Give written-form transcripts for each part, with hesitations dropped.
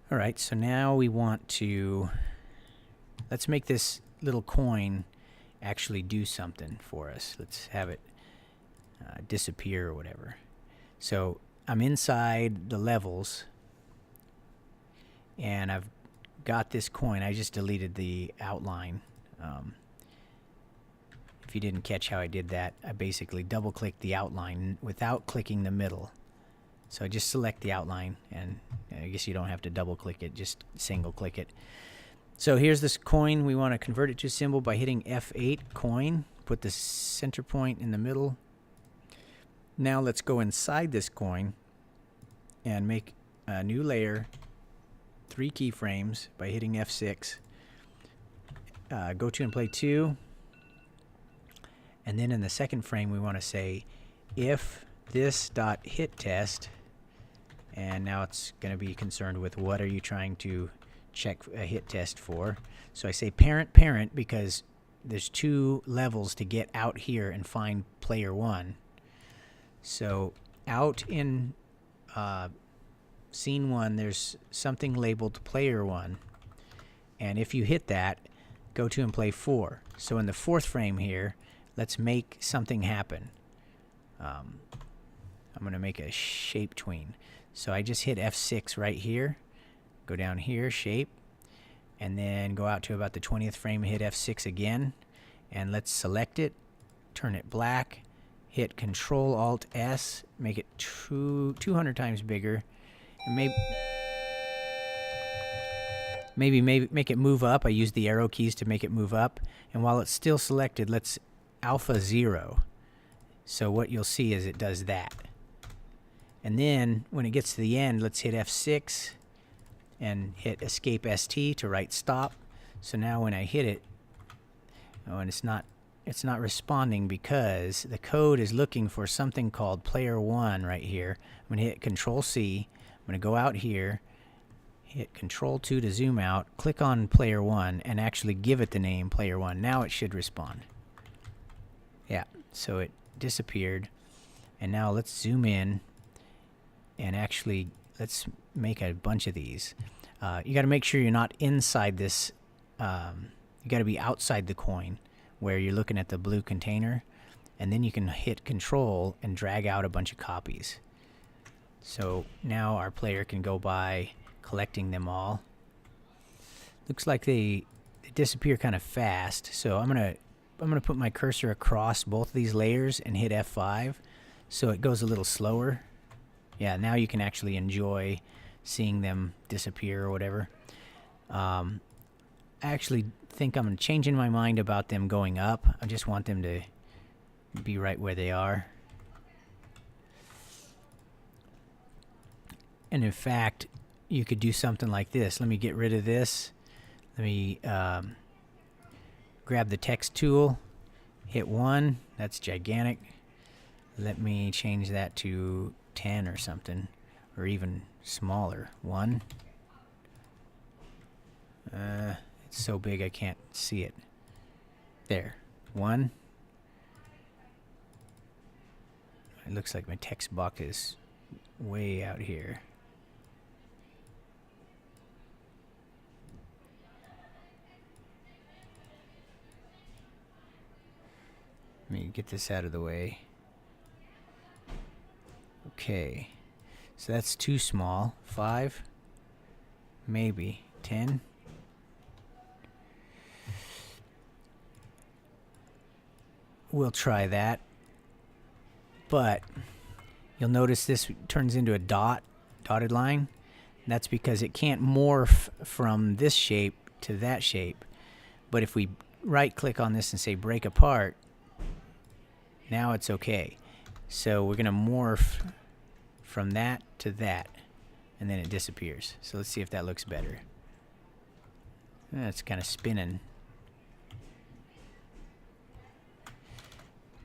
Alright, so now we want to, let's make this little coin actually do something for us. Let's have it disappear or whatever. So I'm inside the levels and I've got this coin. I just deleted the outline. If you didn't catch how I did that, I basically double clicked the outline without clicking the middle. So I just select the outline, and I guess you don't have to double click it, just single click it. So here's this coin. We want to convert it to a symbol by hitting F8, coin. Put the center point in the middle. Now let's go inside this coin and make a new layer, 3 keyframes by hitting F6. Go to and play 2. And then in the second frame we want to say if this dot hit test, and now it's going to be concerned with what are you trying to check a hit test for. So I say parent parent because there's 2 levels to get out here and find player 1. So out in scene 1 there's something labeled player 1, and if you hit that, go to and play 4. So in the 4th frame here, let's make something happen. I'm going to make a shape tween. So I just hit F6 right here, go down here, shape, and then go out to about the 20th frame and hit F6 again, and let's select it, turn it black, hit Control Alt S, make it 200 times bigger, and maybe make it move up. I use the arrow keys to make it move up, and while it's still selected, let's alpha 0. So what you'll see is it does that. And then when it gets to the end, let's hit F6 and hit Escape ST to write stop. So now when I hit it, oh, and it's not responding because the code is looking for something called player 1 right here. I'm going to hit Control C. I'm going to go out here, hit Control 2 to zoom out, click on player 1, and actually give it the name player 1. Now it should respond. Yeah, so it disappeared. And now let's zoom in and actually let's make a bunch of these. You got to make sure you're not inside this. You got to be outside the coin where you're looking at the blue container, and then you can hit Control and drag out a bunch of copies. So now our player can go by collecting them all. Looks like they disappear kind of fast, so I'm gonna put my cursor across both of these layers and hit F5 so it goes a little slower. Yeah, now you can actually enjoy seeing them disappear or whatever. I actually think I'm changing my mind about them going up. I just want them to be right where they are. And in fact, you could do something like this. Let me get rid of this. Let me grab the text tool, hit 1. That's gigantic. Let me change that to 10 or something, or even smaller. 1. It's so big I can't see it. There. 1. It looks like my text box is way out here. Let me get this out of the way. Okay, so that's too small. 5, maybe 10. We'll try that, but you'll notice this turns into a dotted line. That's because it can't morph from this shape to that shape. But if we right click on this and say break apart, now it's okay. So we're going to morph from that to that, and then it disappears. So let's see if that looks better. It's kind of spinning.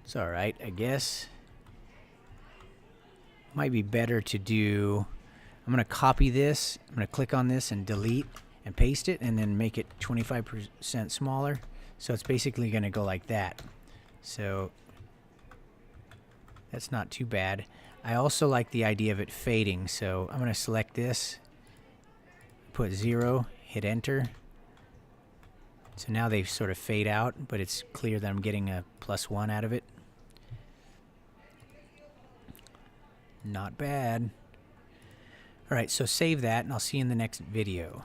It's alright, I guess. Might be better to do, I'm going to copy this, I'm going to click on this and delete and paste it, and then make it 25% smaller. So it's basically going to go like that. So that's not too bad. I also like the idea of it fading, so I'm going to select this, put 0, hit enter. So now they sort of fade out, but it's clear that I'm getting a +1 out of it. Not bad. Alright, so save that and I'll see you in the next video.